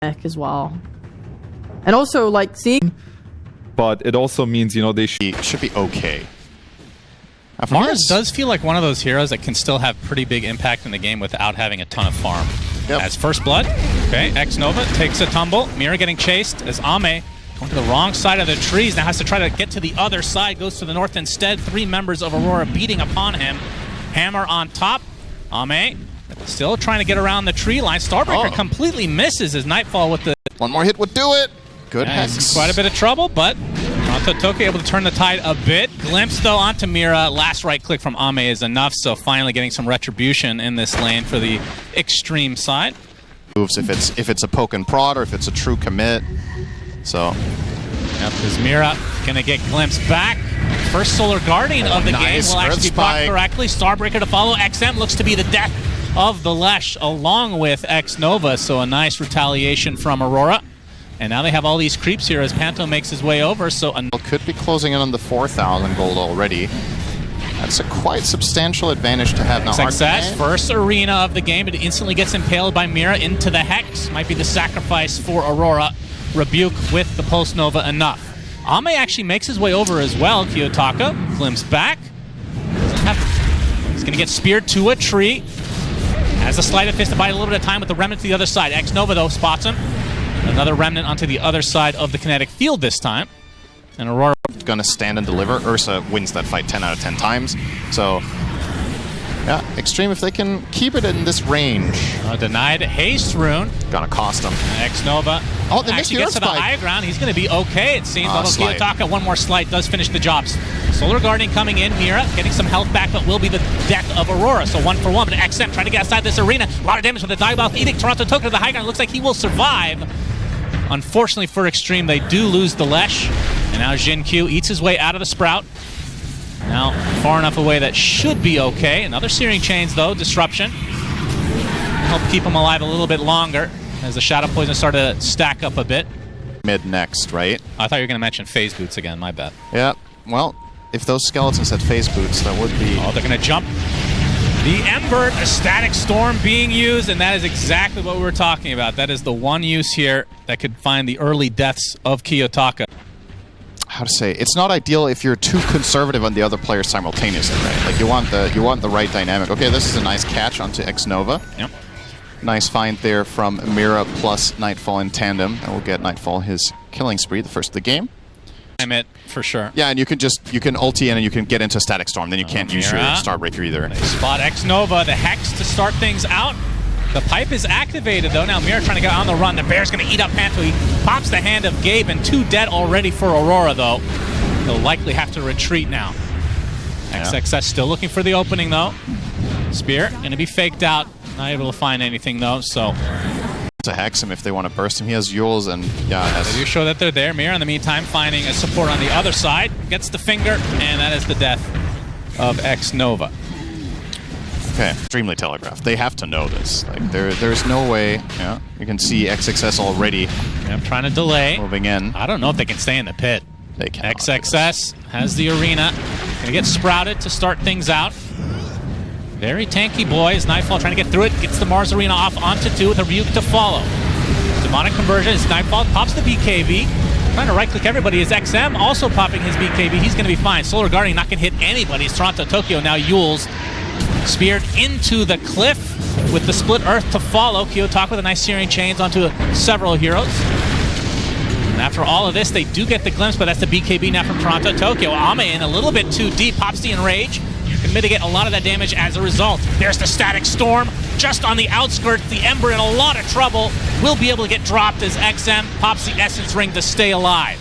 as well. And also, like, seeing... But it also means, you know, they should be okay. Mars does feel like one of those heroes that can still have pretty big impact in the game without having a ton of farm. Yep. As first blood, okay, X-Nova takes a tumble. Mira getting chased as Ame going to the wrong side of the trees. Now has to try to get to the other side, goes to the north instead. 3 members of Aurora beating upon him. Hammer on top. Ame still trying to get around the tree line. Starbreaker completely misses as Nightfall with the... One more hit would do it. Good hex. Quite a bit of trouble, but Toki able to turn the tide a bit. Glimpse, though, onto Mira. Last right click from Ame is enough, so finally getting some retribution in this lane for the Extreme side. Moves if it's a poke and prod or if it's a true commit. So... Yep, is Mira gonna get Glimpse back. First Solar Guardian of the game will actually be blocked correctly. Starbreaker to follow. XM looks to be the death of the Lesh along with X-Nova, so a nice retaliation from Aurora. And now they have all these creeps here as Panto makes his way over, so... Could be closing in on the 4,000 gold already. That's a quite substantial advantage to have now. Success, first arena of the game, but it instantly gets impaled by Mira into the Hex. Might be the sacrifice for Aurora. Rebuke with the Pulse Nova enough. Ame actually makes his way over as well. Kiyotaka glimpse back. He's going to get speared to a tree. Has a sleight of fist to buy a little bit of time with the remnant to the other side. X-Nova, though, spots him. Another remnant onto the other side of the kinetic field this time. And Aurora gonna stand and deliver. Ursa wins that fight 10 out of 10 times. So, yeah, Extreme, if they can keep it in this range. Denied haste rune. Gonna cost them. X-Nova actually gets to the high ground. He's gonna be okay, it seems. Although Kiyotaka, one more slight, does finish the jobs. Solar Guardian coming in. Mira getting some health back, but will be the death of Aurora. So 1 for 1. But XM trying to get outside this arena. A lot of damage with the Diabolic Edict. Toronto Token to the high ground. Looks like he will survive. Unfortunately for Extreme, they do lose the Lesh. And now Jin Q eats his way out of the Sprout. Now far enough away that should be okay. Another Searing Chains, though. Disruption. Help keep him alive a little bit longer as the Shadow Poison started to stack up a bit. Mid next, right? I thought you were going to mention Phase Boots again. My bad. Yeah, well, if those skeletons had Phase Boots, that would be... Oh, they're going to jump. The Ember, a Static Storm being used, and that is exactly what we were talking about. That is the one use here that could find the early deaths of Kiyotaka. How to say? It's not ideal if you're too conservative on the other players simultaneously, right? Like you want the right dynamic. Okay, this is a nice catch onto X-Nova. Yep. Nice find there from Mira plus Nightfall in tandem. And we'll get Nightfall his killing spree, the first of the game. I'm it for sure. Yeah, and you can ulti in and you can get into Static Storm. Then you can't use your Starbreaker either. They spot X-Nova, the Hex to start things out. The pipe is activated though. Now Mira trying to get on the run. The Bear's going to eat up Panto. He pops the hand of Gabe, and 2 dead already for Aurora though. He'll likely have to retreat now. XXS still looking for the opening though. Spear going to be faked out. Not able to find anything though, so... To hex him if they want to burst him. He has Yules and they do show that they're there. Mira in the meantime finding a support on the other side. Gets the finger, and that is the death of X-Nova. Okay, extremely telegraphed. They have to know this. Like there's no way. Yeah, you can see XXS already. Yeah, I'm trying to delay. Moving in. I don't know if they can stay in the pit. They can. XXS has the arena. Gonna get sprouted to start things out. Very tanky boys. Nightfall trying to get through it. Gets the Mars Arena off onto 2 with a Rebuke to follow. Demonic Conversion is Nightfall. Pops the BKB. Trying to right-click everybody is XM. Also popping his BKB. He's going to be fine. Solar Guardian not going to hit anybody. It's Toronto Tokyo now Yules. Speared into the cliff with the Split Earth to follow. Kiyotaka with a nice Searing Chains onto several heroes. And after all of this, they do get the glimpse, but that's the BKB now from Toronto Tokyo. Ame in a little bit too deep. Pops the Enrage. Can mitigate a lot of that damage as a result. There's the Static Storm just on the outskirts. The Ember in a lot of trouble. Will be able to get dropped as XM pops the Essence Ring to stay alive.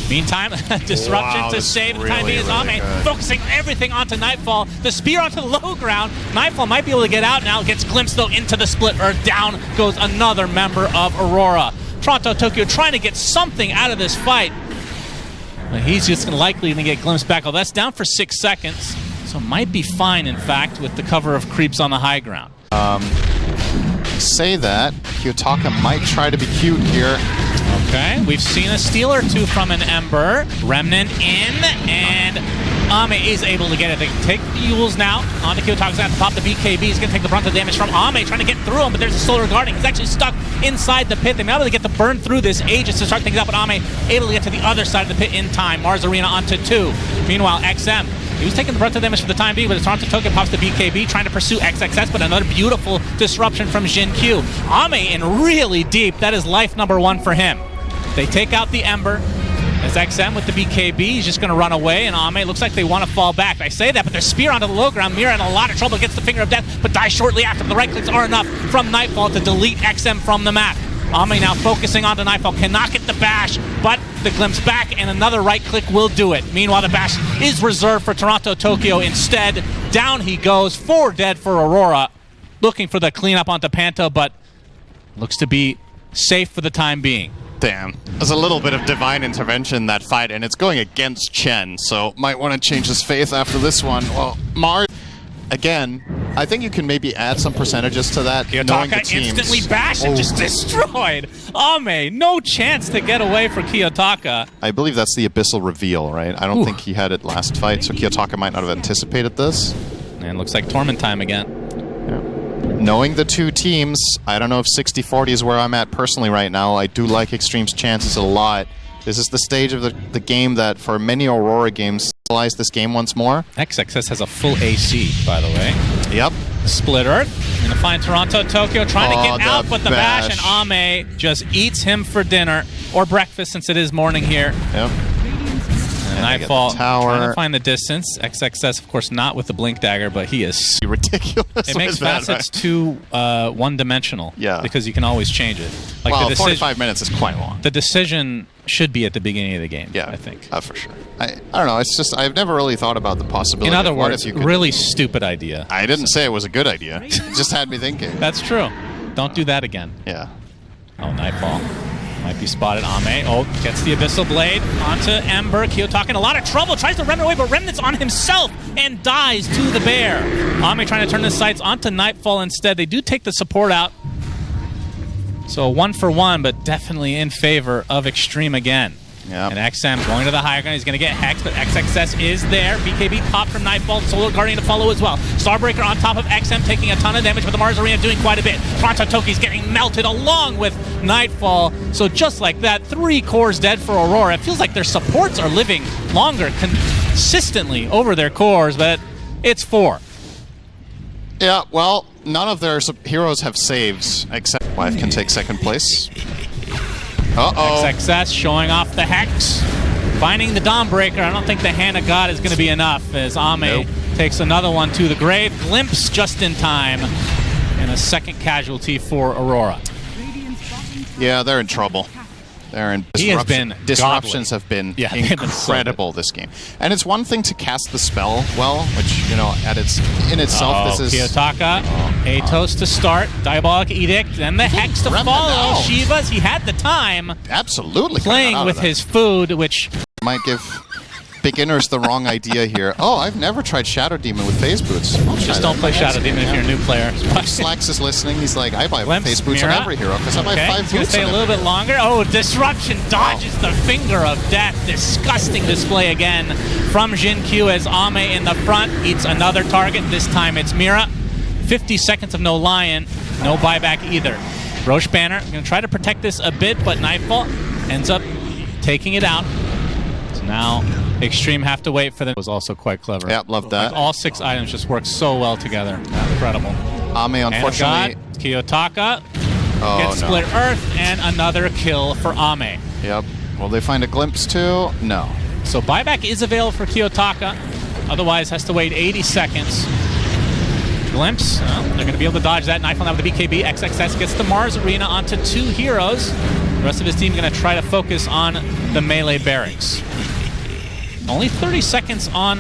Meantime, disruption to save the time being is Ame, focusing everything onto Nightfall. The spear onto the low ground. Nightfall might be able to get out now. Gets glimpsed though into the Split Earth. Down goes another member of Aurora. Toronto Tokyo trying to get something out of this fight. But he's just likely going to get glimpsed back. Oh, that's down for 6 seconds. So might be fine, in fact, with the cover of creeps on the high ground. Say that. Kiyotaka might try to be cute here. Okay, we've seen a steal or 2 from an Ember. Remnant in, and Ame is able to get it. They take the Yules now. On to Kiyotaka's going to pop the BKB. He's going to take the brunt of the damage from Ame, trying to get through him, but there's a solar guarding. He's actually stuck inside the pit. They've been able to get the burn through this Aegis to start things up, but Ame able to get to the other side of the pit in time. Mars Arena onto 2. Meanwhile, XM, he was taking the brunt of damage for the time being, but Toronto Tokyo pops the BKB, trying to pursue XXS, but another beautiful disruption from Jin Q. Ame in really deep. That is life number 1 for him. They take out the Ember. As XM with the BKB, he's just going to run away, and Ame looks like they want to fall back. I say that, but their spear onto the low ground. Mira in a lot of trouble, gets the finger of death, but dies shortly after. The right clicks are enough from Nightfall to delete XM from the map. Ame now focusing onto Nightfall, cannot get the bash, but the glimpse back, and another right click will do it. Meanwhile, the bash is reserved for Toronto Tokyo instead. Down he goes, 4 dead for Aurora. Looking for the cleanup onto Panto, but looks to be safe for the time being. Damn. There's a little bit of divine intervention in that fight, and it's going against Chen, so might want to change his faith after this one. Well, Mars, again, I think you can maybe add some percentages to that. Kiyotaka instantly bashed and just destroyed. Ame, no chance to get away for Kiyotaka. I believe that's the Abyssal reveal, right? I don't think he had it last fight, so Kiyotaka might not have anticipated this. And looks like Torment time again. Knowing the two teams, I don't know if 60-40 is where I'm at personally right now. I do like Extreme's chances a lot. This is the stage of the game that, for many Aurora games, stabilize this game once more. XXS has a full AC, by the way. Yep. Split Earth. Gonna find Toronto Tokyo trying to get out, but the bash, and Ame just eats him for dinner, or breakfast since it is morning here. Yep. Nightfall trying to find the distance. XXS, of course, not with the Blink Dagger, but he is ridiculous. It makes Facets too one-dimensional. Yeah. Because you can always change it. Like well, the 45 minutes is quite long. The decision should be at the beginning of the game, I think. For sure. I don't know. It's just, I've never really thought about the possibility. In other words, really stupid idea. I didn't say it was a good idea. It just had me thinking. That's true. Don't do that again. Yeah. Oh, Nightfall. Might be spotted. Ame. Oh, gets the Abyssal Blade onto Ember. Kiyotaka in a lot of trouble. Tries to Remnant away, but Remnant's on himself and dies to the bear. Ame trying to turn his sights onto Nightfall instead. They do take the support out. So 1-for-1, but definitely in favor of Extreme again. Yep. And XM going to the higher ground. He's going to get hexed, but XXS is there. BKB pop from Nightfall. Solar Guardian to follow as well. Starbreaker on top of XM taking a ton of damage, but the Mars Arena doing quite a bit. Toronto Toki's getting melted along with Nightfall. So just like that, 3 cores dead for Aurora. It feels like their supports are living longer consistently over their cores, but it's 4. Yeah, well, none of their heroes have saves, except Wife can take 2nd place. Uh-oh. XXS showing off the Hex. Finding the Dawnbreaker. I don't think the Hand of God is going to be enough as Ame takes another one to the grave. Glimpse just in time. And a 2nd casualty for Aurora. Yeah, they're in trouble. They're in disruptions have been incredible this game. And it's one thing to cast the spell well, which, you know, in itself, this is... Kiyotaka, Atos to start, Diabolic Edict, then the Hex to follow. Shivas, he had the time. Absolutely. Playing with his food, which... might give beginners the wrong idea here. Oh, I've never tried Shadow Demon with phase boots. Just don't play Shadow Demon if you're a new player. Slacks is listening. He's like, I buy phase boots on every hero because I buy 5 boots. He's going to stay a little bit longer. Oh, Disruption dodges the finger of death. Disgusting display again from Jin Q as Ame in the front eats another target. This time it's Mira. 50 seconds of no Lion. No buyback either. Roche Banner going to try to protect this a bit, but Nightfall ends up taking it out. So now Extreme have to wait for them. It was also quite clever. Yep, love that. Like all 6 items just work so well together. Incredible. Ame, unfortunately... Kiyotaka gets Split Earth, and another kill for Ame. Yep. Will they find a glimpse too? No. So buyback is available for Kiyotaka. Otherwise, has to wait 80 seconds. Glimpse. They're going to be able to dodge that. Knife on that with the BKB. XXS gets the Mars Arena onto 2 heroes. The rest of his team going to try to focus on the melee barracks. Only 30 seconds on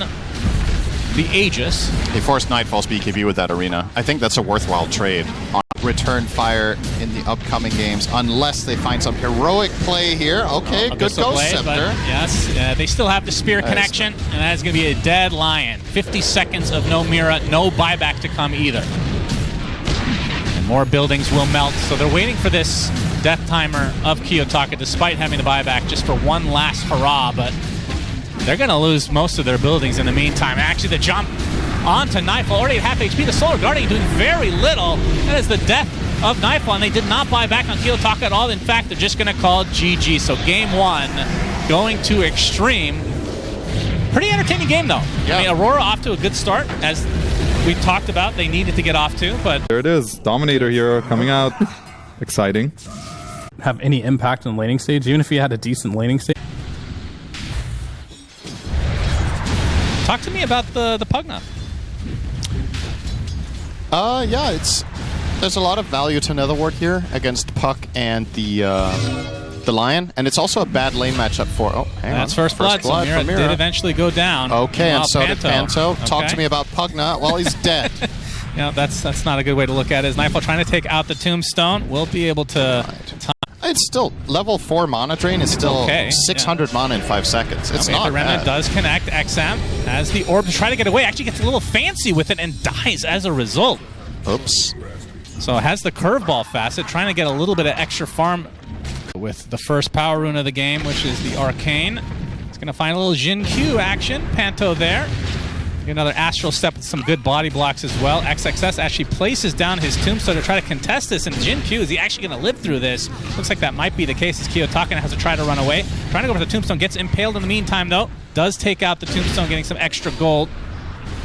the Aegis. They forced Nightfall's BKB with that arena. I think that's a worthwhile trade on return fire in the upcoming games, unless they find some heroic play here. Okay, good Ghost Scepter. Yes, they still have the spear connection, and that is going to be a dead Lion. 50 seconds of no Mira, no buyback to come either. And more buildings will melt, so they're waiting for this death timer of Kiyotaka, despite having the buyback, just for one last hurrah, but they're going to lose most of their buildings in the meantime. Actually, the jump onto Nightfall, already at half HP. The Solar Guardian doing very little. That is the death of Nightfall, and they did not buy back on Kiyotaka at all. In fact, they're just going to call it GG. So game 1 going to Extreme. Pretty entertaining game, though. Yeah. I mean, Aurora off to a good start, as we talked about. They needed to get off to, but There it is. Dominator hero coming out. Exciting. Have any impact on the laning stage, even if he had a decent laning stage. talk to me about the Pugna. Yeah, there's a lot of value to Netherward here against Puck and the Lion, and it's also a bad lane matchup for. Oh, hang That's on. first blood. So Mira did eventually go down. Okay, and so did Panto. Okay. Talk to me about Pugna. Well, he's dead. Yeah, that's not a good way to look at it. Is Nightfall trying to take out the Tombstone? We'll be able to. It's still level 4 mana drain. Is still okay. 600 mana in 5 seconds. It's not the Remnant bad. does connect XM as the orb to try to get away. Actually gets a little fancy with it and dies as a result. Oops. So it has the curveball facet, trying to get a little bit of extra farm with the first power rune of the game, which is the Arcane. It's going to find a little Jin Q action. Panto there. Get another Astral Step with some good body blocks as well. XXS actually places down his Tombstone to try to contest this, and Jin Q, is he actually going to live through this? Looks like that might be the case as Kiyotaka has to try to run away. Trying to go for the Tombstone, gets impaled in the meantime though. Does take out the Tombstone, getting some extra gold.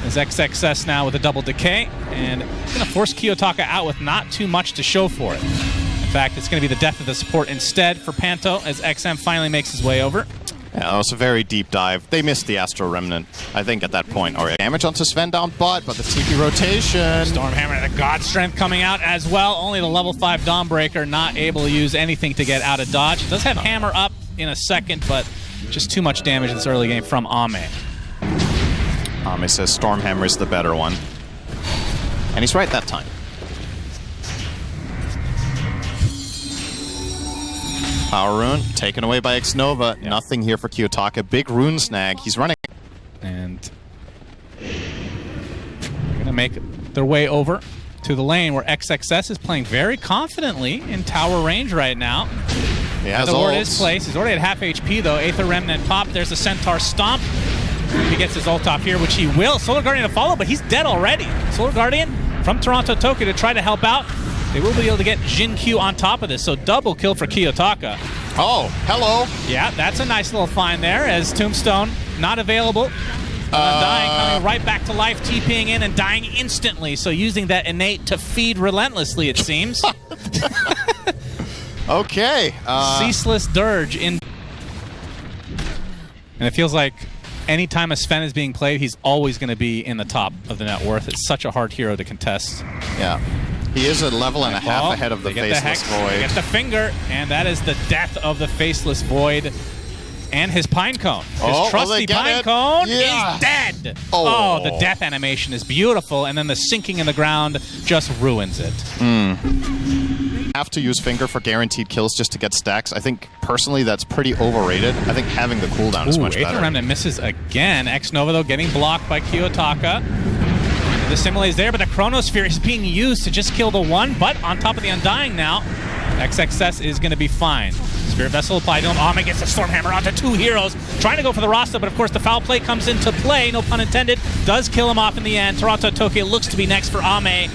As XXS now with a double decay, and it's going to force Kiyotaka out with not too much to show for it. In fact, it's going to be the death of the support instead for Panto as XM finally makes his way over. Yeah, that was a very deep dive. They missed the Astral Remnant, I think, at that point. Or damage onto Sven down bot, but the TP rotation. Stormhammer and the God Strength coming out as well. Only the level 5 Dawnbreaker not able to use anything to get out of dodge. It does have Hammer up in a second, but just too much damage in this early game from Ame. Ame says Stormhammer is the better one. And he's right that time. Power Rune taken away by Xnova. Yeah. Nothing here for Kiyotaka. Big rune snag. He's running. And they're going to make their way over to the lane where XXS is playing very confidently in tower range right now. He has the ward ults. is placed. He's already at half HP though. Aether Remnant pop. There's the Centaur Stomp. He gets his ult off here, which he will. Solar Guardian to follow, but he's dead already. Solar Guardian from Toronto Tokyo to try to help out. They will be able to get Jin Q on top of this, so double kill for Kiyotaka. Oh, hello. Yeah, that's a nice little find there as Tombstone not available. Dying, coming right back to life, TPing in and dying instantly. So using that innate to feed relentlessly, it seems. Okay. Ceaseless dirge in. And it feels like anytime a Sven is being played, he's always going to be in the top of the net worth. It's such a hard hero to contest. Yeah. He is a level and a half ahead of the Faceless Hex, Void. They get the finger, and that is the death of the Faceless Void and his Pine Cone. His trusty Pine Cone is dead. Oh, the death animation is beautiful, and then the sinking in the ground just ruins it. Have to use Finger for guaranteed kills just to get stacks. I think, personally, that's pretty overrated. I think having the cooldown is much Aether better. Remnant misses again. Xnova, though, getting blocked by Kiyotaka. The Simile is there, but the Chronosphere is being used to just kill the one, but on top of the Undying now, XXS is going to be fine. Spirit Vessel applied to him. Ame gets the Stormhammer onto 2 heroes, trying to go for the Rasta, but of course the foul play comes into play, no pun intended, does kill him off in the end. Toronto Tokyo looks to be next for Ame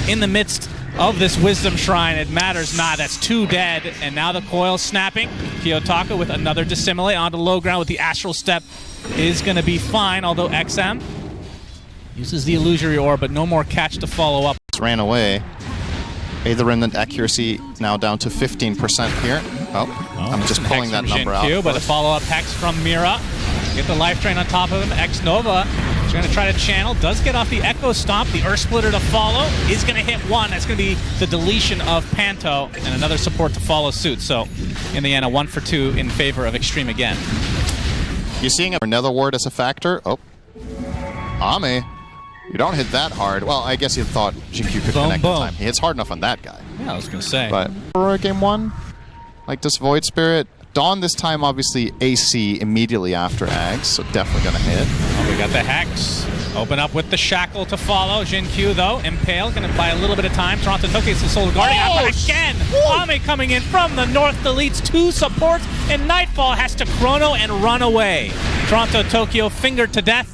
in the midst of this Wisdom Shrine. It matters not. That's 2 dead, and now the coil snapping. Kiyotaka with another Dissimilate onto low ground with the Astral Step is going to be fine, although XM uses the Illusory Orb, but no more catch to follow up. Ran away. Aether Remnant accuracy now down to 15% here. I'm just pulling that number out. But a follow-up Hex from Mira. Get the life drain on top of him. Xnova is going to try to channel. Does get off the Echo Stomp. The Earth Splitter to follow. Is going to hit 1. That's going to be the deletion of Panto and another support to follow suit. So in the end, a 1 for 2 in favor of Extreme again. You're seeing a Netherward as a factor. Oh. Ame. You don't hit that hard. Well, I guess you thought GQ could connect the time. He hits hard enough on that guy. Yeah, I was going to say. But Aurora game 1, like this Void Spirit. Dawn this time, obviously, AC immediately after Ags, so definitely going to hit. Oh, we got the Hex. Open up with the Shackle to follow. Jin Q, though, Impale, going to buy a little bit of time. Toronto Tokyo gets the Solar Guardian out, but again, Ame coming in from the north, deletes 2 supports, and Nightfall has to chrono and run away. Toronto Tokyo fingered to death.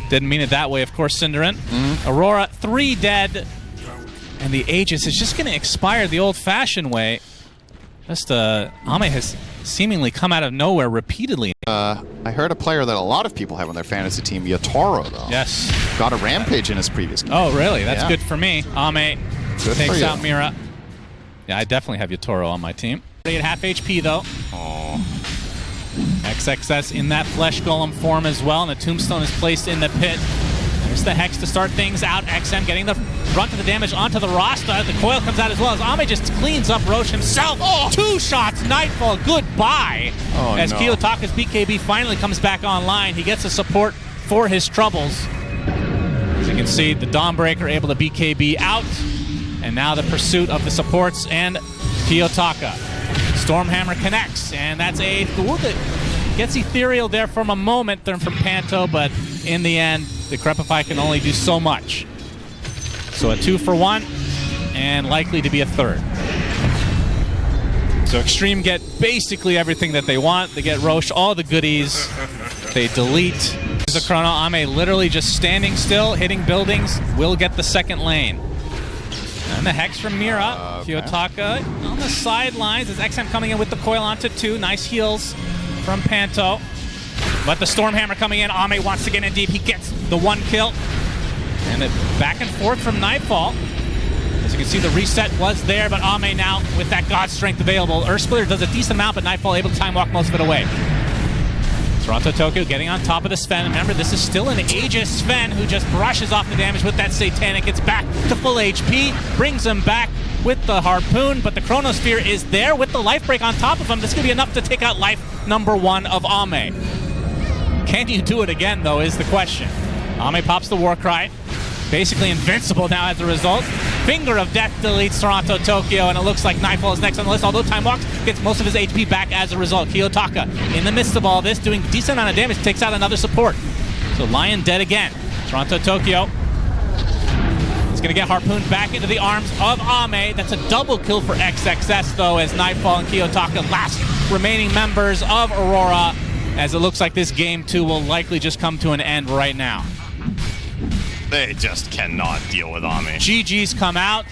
Didn't mean it that way, of course, Cinderin. Aurora, 3 dead. And the Aegis is just going to expire the old-fashioned way. Just, Ame has seemingly come out of nowhere repeatedly. I heard a player that a lot of people have on their fantasy team, Yatoro, though. Yes. Got a rampage in his previous game. Oh, really? That's Yeah. good for me. Ame Good takes for you. out Mira. Yeah, I definitely have Yatoro on my team. At half HP, though. Oh. XXS in that Flesh Golem form as well, and the Tombstone is placed in the pit. There's the Hex to start things out. XM getting the brunt of the damage onto the roster. The coil comes out as well as Ame just cleans up Roche himself. Oh, 2 shots, Nightfall, goodbye. Oh, as no. Kiyotaka's BKB finally comes back online. He gets the support for his troubles. As you can see, the Dawnbreaker able to BKB out. And now the pursuit of the supports and Kiyotaka. Stormhammer connects, and that's a Thor that gets ethereal there from a moment there from Panto, but in the end, the Crepify can only do so much. So a 2 for 1, and likely to be a 3rd. So Extreme get basically everything that they want. They get Roche all the goodies. They delete. There's a Chrono. Ame literally just standing still, hitting buildings, will get the second lane. And the Hex from Mira. Okay. Kiyotaka on the sidelines as XM coming in with the coil onto 2. Nice heals from Panto. But the Stormhammer coming in. Ame wants to get in deep. He gets the 1 kill. And it back and forth from Nightfall. As you can see, the reset was there, but Ame now with that God Strength available. Earthsplitter does a decent amount, but Nightfall able to time walk most of it away. Toronto Tokyo getting on top of the Sven. Remember, this is still an Aegis Sven who just brushes off the damage with that Satanic. Gets back to full HP, brings him back with the Harpoon, but the Chronosphere is there with the Life Break on top of him. This is going to be enough to take out life number 1 of Ame. Can you do it again, though, is the question. Ame pops the Warcry. Basically invincible now as a result. Finger of Death deletes Toronto Tokyo, and it looks like Nightfall is next on the list, although Time Walks gets most of his HP back as a result. Kiyotaka, in the midst of all this, doing decent amount of damage, takes out another support. So Lion dead again. Toronto Tokyo is going to get harpooned back into the arms of Ame. That's a double kill for XXS, though, as Nightfall and Kiyotaka, last remaining members of Aurora, as it looks like this game 2 will likely just come to an end right now. They just cannot deal with Ame. GG's come out.